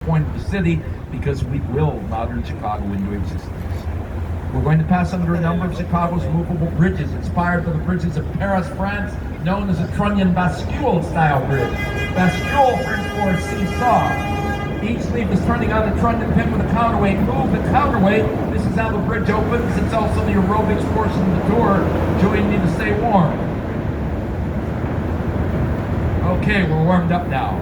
point of the city because we willed modern Chicago into existence. We're going to pass under a number of Chicago's movable bridges, inspired by the bridges of Paris, France, known as the Trunnion Bascule-style bridge. Bascule, French for seesaw. Each leaf is turning on the trunnion pin with a counterweight. Move the counterweight. This is how the bridge opens. It's also the aerobics portion of the tour. Join me to stay warm. Okay, we're warmed up now.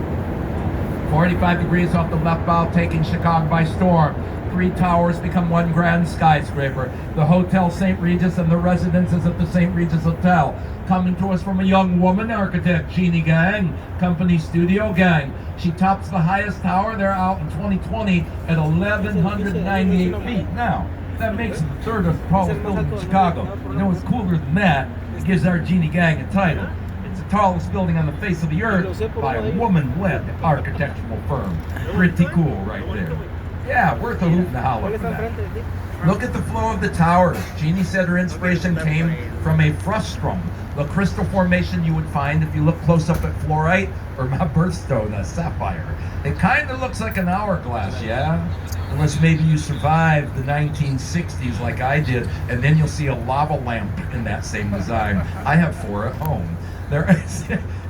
45 degrees off the left bow, taking Chicago by storm. 3 towers become one grand skyscraper. The Hotel St. Regis and the residences at the St. Regis Hotel. Coming to us from a young woman architect, Jeannie Gang, company studio gang. She tops the highest tower. They're out in 2020 at 1,198 feet. Now, that makes it the third tallest building in Chicago. You know what's cooler than that? It gives our Jeannie Gang a title. It's the tallest building on the face of the earth by a woman-led architectural firm. Pretty cool right there. Yeah, worth a hoot and a holler for that. Look at the flow of the towers. Jeannie said her inspiration came from a frustrum, the crystal formation you would find if you look close up at fluorite or my birthstone, a sapphire. It kind of looks like an hourglass, yeah? Unless maybe you survived the 1960s like I did, and then you'll see a lava lamp in that same design. I have 4 at home. There are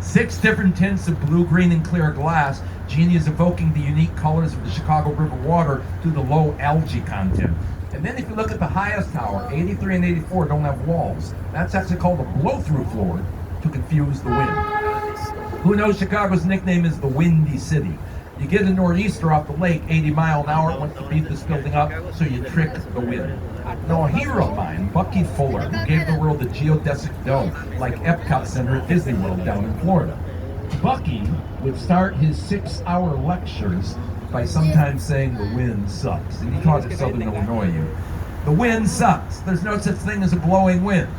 6 different tints of blue, green, and clear glass. Jeannie is evoking the unique colors of the Chicago River water through the low algae content. And then if you look at the highest tower, 83 and 84 don't have walls. That's actually called a blow-through floor to confuse the wind. Who knows Chicago's nickname is the Windy City? You get a nor'easter off the lake, 80 mile an hour, wants to beat this building up, so you trick the wind. Now, a hero of mine, Bucky Fuller, who gave the world a geodesic dome, like Epcot Center at Disney World down in Florida. Bucky would start his 6-hour lectures by sometimes saying the wind sucks. And he taught at Southern Illinois. The wind sucks. There's no such thing as a blowing wind.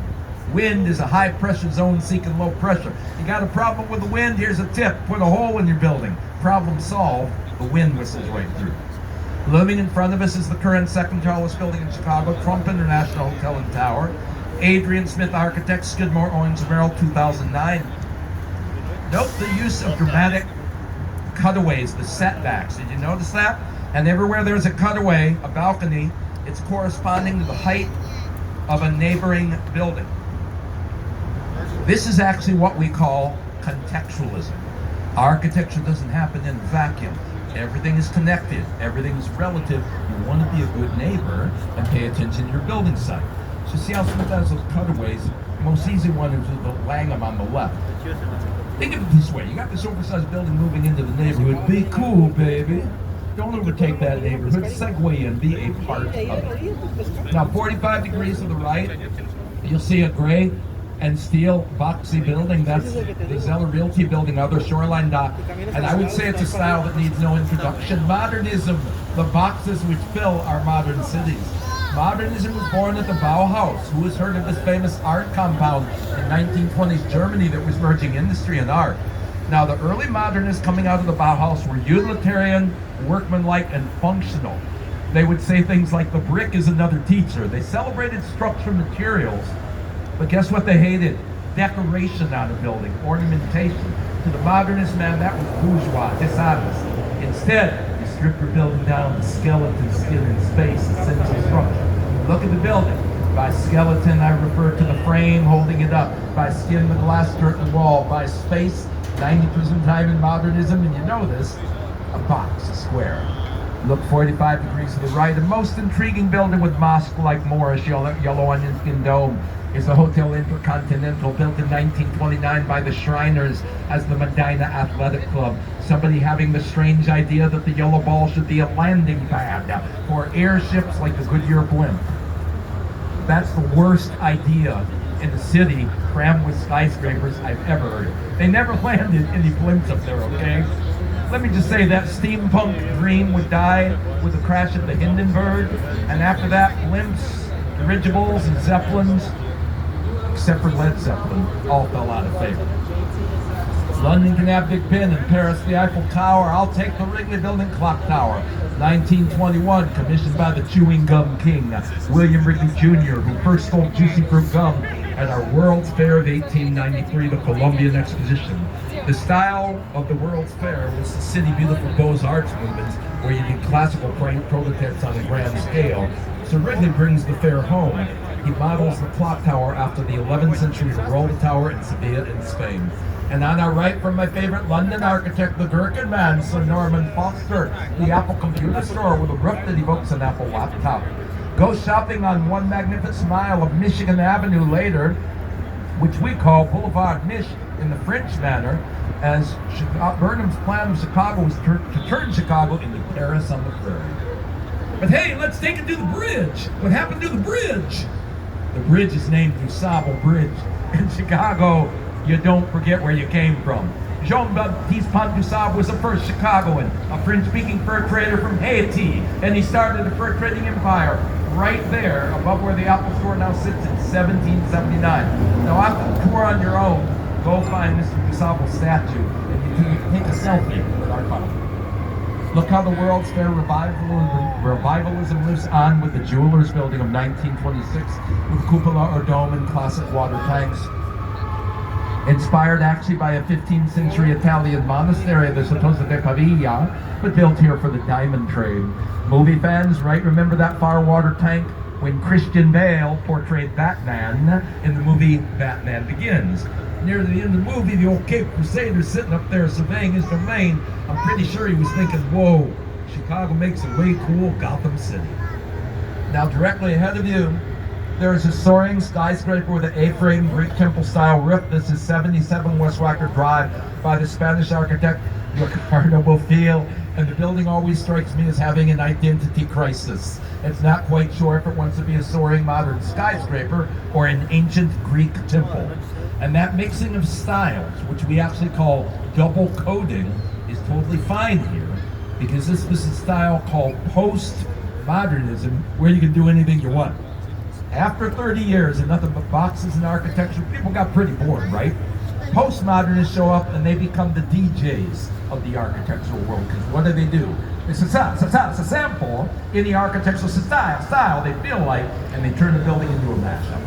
Wind is a high pressure zone seeking low pressure. You got a problem with the wind? Here's a tip. Put a hole in your building. Problem solved. The wind whistles right through. Looming in front of us is the current second tallest building in Chicago, Trump International Hotel and Tower. Adrian Smith Architects, Skidmore, Owings & Merrill, 2009. Note the use of dramatic cutaways, the setbacks. Did you notice that? And everywhere there's a cutaway, a balcony, it's corresponding to the height of a neighboring building. This is actually what we call contextualism. Architecture doesn't happen in a vacuum. Everything is connected. Everything is relative. You want to be a good neighbor and pay attention to your building site. So see how Smith has those cutaways? The most easy one is the Langham on the left. Think of it this way. You got this oversized building moving into the neighborhood. Be cool, baby. Don't overtake that neighborhood. Segue in. Be a part of it. Now, 45 degrees to the right, you'll see a gray and steel boxy building. That's the Zeller Realty building, other shoreline dock. And I would say it's a style that needs no introduction. Modernism, the boxes which fill our modern cities. Modernism was born at the Bauhaus. Who has heard of this famous art compound in 1920s Germany that was merging industry and art? Now, the early modernists coming out of the Bauhaus were utilitarian, workmanlike, and functional. They would say things like, the brick is another teacher. They celebrated structure materials, but guess what they hated? Decoration on a building, ornamentation. To the modernist man, that was bourgeois, dishonest. Instead, you strip your building down to skeleton, skin, and space, essential structure. Look at the building. By skeleton, I refer to the frame holding it up. By skin, the glass curtain wall. By space, 90% of the time in modernism, and you know this, a box, a square. Look 45 degrees to the right. The most intriguing building with mosque-like Moorish yellow onion skin dome is the Hotel Intercontinental, built in 1929 by the Shriners as the Medina Athletic Club. Somebody having the strange idea that the yellow ball should be a landing pad for airships like the Goodyear blimp. That's the worst idea in the city crammed with skyscrapers I've ever heard. They never landed any blimps up there, okay? Let me just say that steampunk dream would die with the crash of the Hindenburg, and after that, blimps, dirigibles, and zeppelins, except for Led Zeppelin, all fell out of favor. London can have Big Ben, and Paris the Eiffel Tower. I'll take the Wrigley Building Clock Tower. 1921, commissioned by the chewing gum king, William Wrigley Jr., who first stole juicy fruit gum at our World's Fair of 1893, the Columbian Exposition. The style of the World's Fair was the City Beautiful Beaux-Arts movement, where you did classical prototypes on a grand scale. So Ridley brings the fair home. He models the clock tower after the 11th century Giralda Tower in Seville in Spain. And on our right from my favorite London architect, the Gherkin man, Sir Norman Foster, the Apple computer store with a roof that evokes an Apple laptop. Go shopping on one magnificent mile of Michigan Avenue later, which we call Boulevard Mich in the French manner, as Burnham's plan of Chicago was to turn Chicago into Paris on the prairie. But hey, let's take it to the bridge. What happened to the bridge? The bridge is named DuSable Bridge. In Chicago, you don't forget where you came from. Jean-Baptiste Pont-du-Sable was the first Chicagoan, a French-speaking fur trader from Haiti, and he started a fur trading empire right there above where the Apple Store now sits in 1779. Now, after the tour on your own, go find Mr. DuSable's statue and you can take a selfie with our founder. Look how the World's Fair revivalism lives on with the Jewelers Building of 1926 with cupola or dome and classic water tanks. Inspired actually by a 15th century Italian monastery, the Sottosa de Pavia, but built here for the diamond trade. Movie fans, right, remember that far water tank when Christian Bale portrayed Batman in the movie Batman Begins. Near the end of the movie, the old Cape Crusader sitting up there surveying his domain. I'm pretty sure he was thinking, whoa, Chicago makes a way cool Gotham City. Now directly ahead of you, there is a soaring skyscraper with an A-frame Greek temple-style roof. This is 77 West Wacker Drive by the Spanish architect Ricardo Bofill, and the building always strikes me as having an identity crisis. It's not quite sure if it wants to be a soaring modern skyscraper or an ancient Greek temple. And that mixing of styles, which we actually call double coding, is totally fine here, because this was a style called post-modernism, where you can do anything you want. After 30 years and nothing but boxes and architecture, people got pretty bored, right? Postmodernists show up and they become the DJs of the architectural world, because what do? It's a sample in the architectural style they feel like, and they turn the building into a mashup.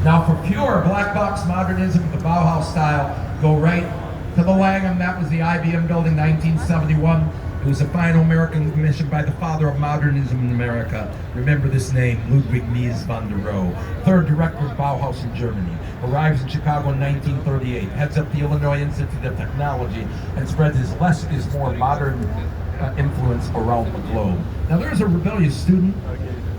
Now for pure black box modernism, the Bauhaus style, go right to the Langham. That was the IBM building, 1971. It was a final American commission by the father of modernism in America. Remember this name, Ludwig Mies van der Rohe, third director of Bauhaus in Germany. Arrives in Chicago in 1938, heads up the Illinois Institute of Technology, and spreads his less is more modern influence around the globe. Now there's a rebellious student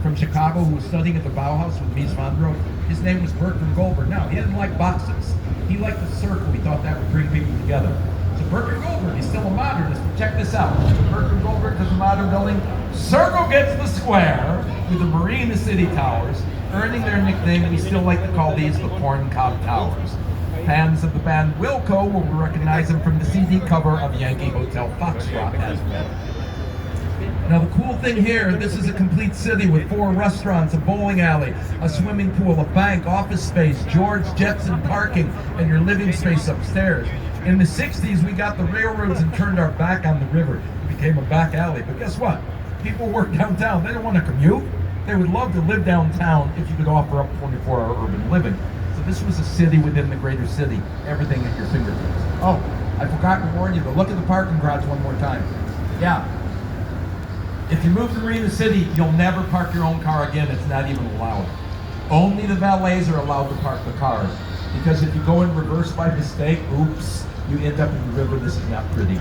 from Chicago who was studying at the Bauhaus with Mies van der Rohe. His name was Bertram Goldberg. Now, he didn't like boxes. He liked the circle. He thought that would bring people together. So Bertram Goldberg, he's still a modernist, but check this out. Bertram Goldberg does a modern building. Circle gets the square with the Marina City Towers, earning their nickname. We still like to call these the Corncob Towers. Fans of the band Wilco will recognize them from the CD cover of Yankee Hotel Foxtrot as well. Now the cool thing here, this is a complete city with 4 restaurants, a bowling alley, a swimming pool, a bank, office space, George Jetson parking, and your living space upstairs. In the 60s, we got the railroads and turned our back on the river. It became a back alley. But guess what? People work downtown. They don't want to commute. They would love to live downtown if you could offer up 24-hour urban living. So this was a city within the greater city. Everything at your fingertips. Oh, I forgot to warn you, but look at the parking garage one more time. Yeah. If you move to Marina City, you'll never park your own car again. It's not even allowed. Only the valets are allowed to park the cars. Because if you go in reverse by mistake, oops, you end up in the river. This is not pretty.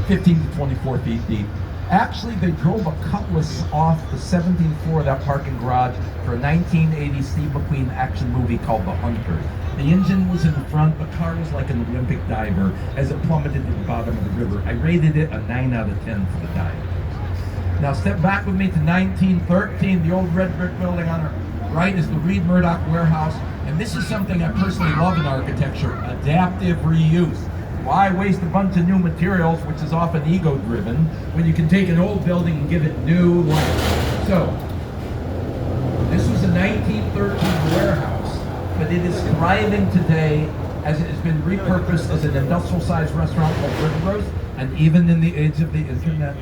15 to 24 feet deep. Actually, they drove a Cutlass off the 17th floor of that parking garage for a 1980 Steve McQueen action movie called The Hunter. The engine was in the front, the car was like an Olympic diver as it plummeted to the bottom of the river. I rated it a 9 out of 10 for the dive. Now step back with me to 1913, the old red brick building on our right is the Reed Murdoch Warehouse, and this is something I personally love in architecture, adaptive reuse. Why waste a bunch of new materials, which is often ego-driven, when you can take an old building and give it new life? So, this was a 1913 warehouse, but it is thriving today as it has been repurposed as an industrial-sized restaurant called River, and even in the age of the internet,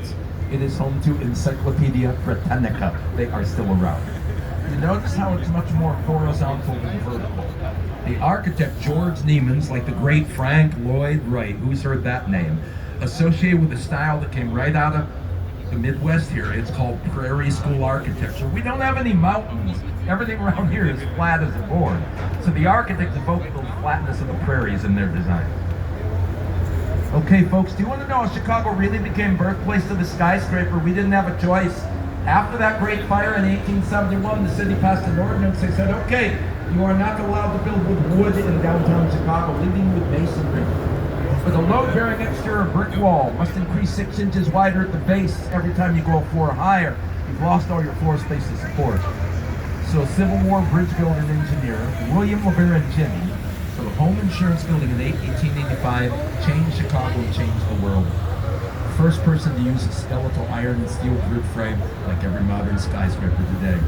it is home to Encyclopedia Britannica. They are still around. You notice how it's much more horizontal than vertical. The architect George Neiman's, like the great Frank Lloyd Wright, who's heard that name, associated with a style that came right out of the Midwest here. It's called Prairie School architecture. We don't have any mountains. Everything around here is flat as a board. So the architect evoked the flatness of the prairies in their design. Okay, folks, do you want to know how Chicago really became birthplace of the skyscraper? We didn't have a choice. After that great fire in 1871, the city passed an ordinance. They said, okay, you are not allowed to build with wood in downtown Chicago, leaving with masonry. With a load-bearing exterior brick wall, must increase 6 inches wider at the base every time you go a floor higher. You've lost all your floor space to support. So Civil War bridge builder and engineer, William LeBaron Jenney, for the home insurance building in 1885, changed Chicago and changed the world. First person to use a skeletal iron and steel grid frame like every modern skyscraper today.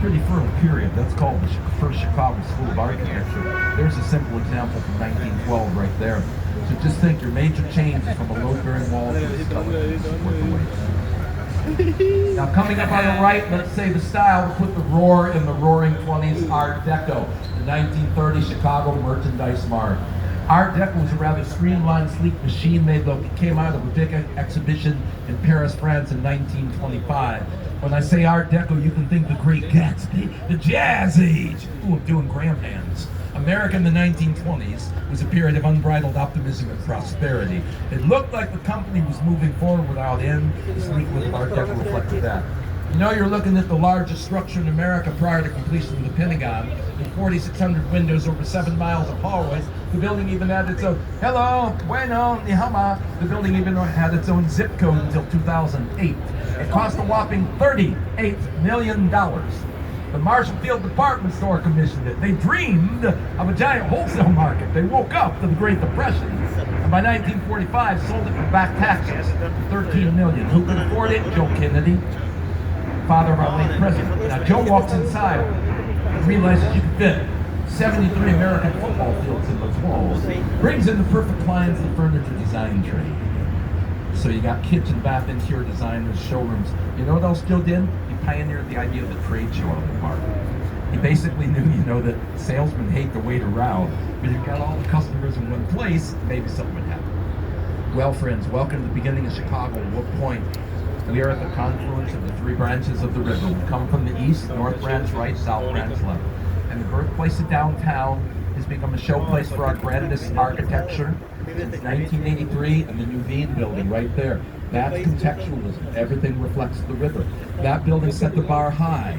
Pretty firm period. That's called the first Chicago School of Architecture. There's a simple example from 1912 right there. So just think your major change is from a load-bearing wall to a skeleton to support the weight. Now coming up on the right, let's say the style, we'll put the roar in the roaring 20s Art Deco, the 1930 Chicago Merchandise Mart. Art Deco was a rather streamlined, sleek machine-made look. It came out of a big exhibition in Paris, France in 1925. When I say Art Deco, you can think the Great Gatsby, the Jazz Age. Ooh, I'm doing gram hands. America in the 1920s was a period of unbridled optimism and prosperity. It looked like the company was moving forward without end. The sleek look of Art Deco reflected that. You know, you're looking at the largest structure in America prior to completion of the Pentagon, with 4,600 windows over 7 miles of hallways. The building even had its own, hello, bueno, ni hama. The building even had its own zip code until 2008. It cost a whopping $38 million. The Marshall Field Department Store commissioned it. They dreamed of a giant wholesale market. They woke up to the Great Depression, and by 1945 sold it for back taxes, $13 million. Who could afford it? Joe Kennedy, father of our late president. Now Joe walks inside and realizes you can fit 73 American football fields in those walls. Brings in the perfect clients in the furniture design trade. So you got kitchen, bath, interior designers, showrooms. You know what else Joe did? He pioneered the idea of the trade show on the park. He basically knew, that salesmen hate to wait around, but if you got all the customers in one place, maybe something would happen. Well, friends, welcome to the beginning of Chicago. What point? We are at the confluence of the 3 branches of the river. We come from the east, north branch right, south branch left. And the birthplace of downtown has become a showplace for our grandest architecture since 1983, and the Noviembre building right there. That's contextualism. Everything reflects the river. That building set the bar high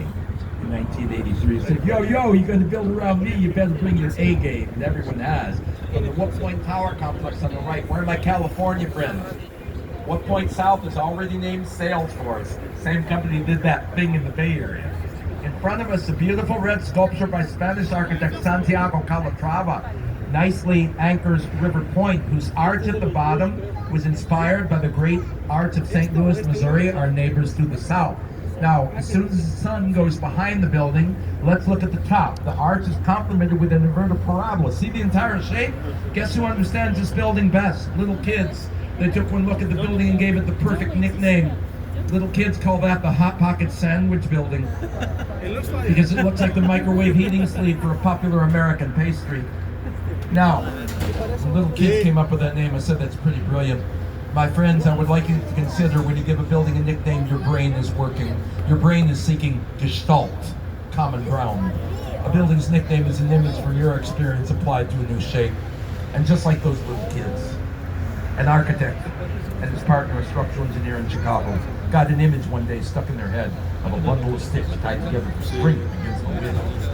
in 1983. It said, yo, you're going to build around me, you better bring your A game, and everyone has. From the What Point Tower complex on the right, where are my California friends? What Point South is already named Salesforce. Same company did that thing in the Bay Area. In front of us, a beautiful red sculpture by Spanish architect Santiago Calatrava nicely anchors River Point, whose arch at the bottom was inspired by the great arch of St. Louis, Missouri, our neighbors to the south. Now, as soon as the sun goes behind the building, let's look at the top. The arch is complemented with an inverted parabola. See the entire shape? Guess who understands this building best? Little kids. They took one look at the building and gave it the perfect nickname. Little kids call that the Hot Pocket Sandwich Building because it looks like the microwave heating sleeve for a popular American pastry. Now, when little kids came up with that name, I said that's pretty brilliant. My friends, I would like you to consider when you give a building a nickname, your brain is working. Your brain is seeking gestalt, common ground. A building's nickname is an image for your experience applied to a new shape. And just like those little kids, an architect and his partner, a structural engineer in Chicago, got an image one day stuck in their head of a bundle of sticks tied together for strength against the wind.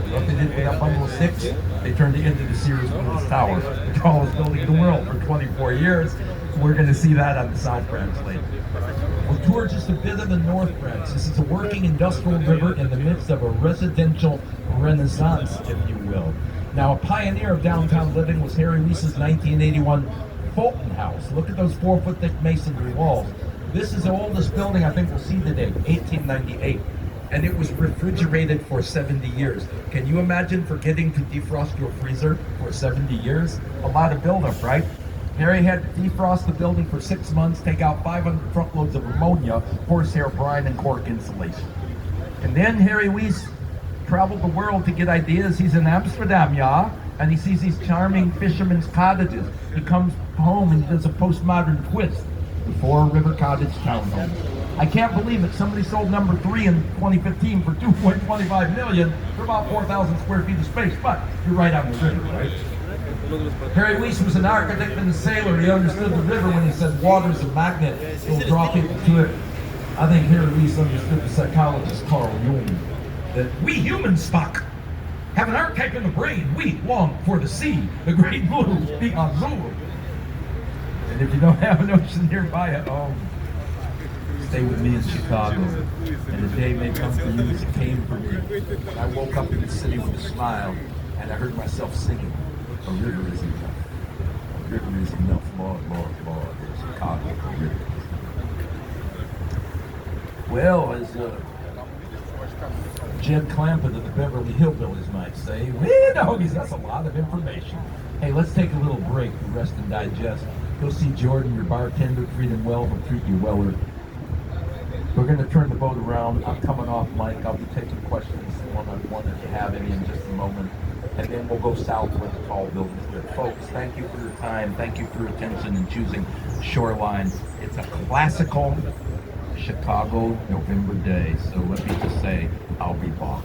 You know what they did with that bundle of sticks? They turned it into the Sears Willis Tower, the tallest building in the world for 24 years. We're going to see that on the South Branch later. We'll tour just a bit of the North Branch. This is a working industrial river in the midst of a residential renaissance, if you will. Now, a pioneer of downtown living was Harry Weiss's 1981 Fulton House. Look at those 4-foot thick masonry walls. This is the oldest building I think we'll see today, 1898. And it was refrigerated for 70 years. Can you imagine forgetting to defrost your freezer for 70 years? A lot of buildup, right? Harry had to defrost the building for 6 months, take out 500 truckloads of ammonia, horsehair brine, and cork insulation. And then Harry Weiss traveled the world to get ideas. He's in Amsterdam, yeah, and he sees these charming fishermen's cottages. He comes home and does a postmodern twist. The Four River Cottage townhome. I can't believe it. Somebody sold number 3 in 2015 for $2.25 million for about 4,000 square feet of space. But you're right on the river, right? Harry Weiss was an architect and a sailor. He understood the river when he said water's a magnet. It'll draw people to it. I think Harry Weiss understood the psychologist Carl Jung. That we humans, Spock, have an archetype in the brain. We long for the sea, the great blue, the azure. And if you don't have an ocean nearby at home, stay with me in Chicago. And the day may come for you as it came for me. When I woke up in the city with a smile, and I heard myself singing, a river is enough. A river is enough, Lord, Lord, Lord. Chicago, a river. Well, as Jed Clampett of the Beverly Hillbillies might say, doggies, that's a lot of information. Hey, let's take a little break to rest and digest. Go see Jordan, your bartender. Treat him well, he'll treat you weller. We're going to turn the boat around. I'm coming off mic. I'll be taking questions one-on-one if you have any in just a moment. And then we'll go south where the tall buildings live. Folks, thank you for your time. Thank you for your attention in choosing Shoreline. It's a classical Chicago November day. So let me just say, I'll be back.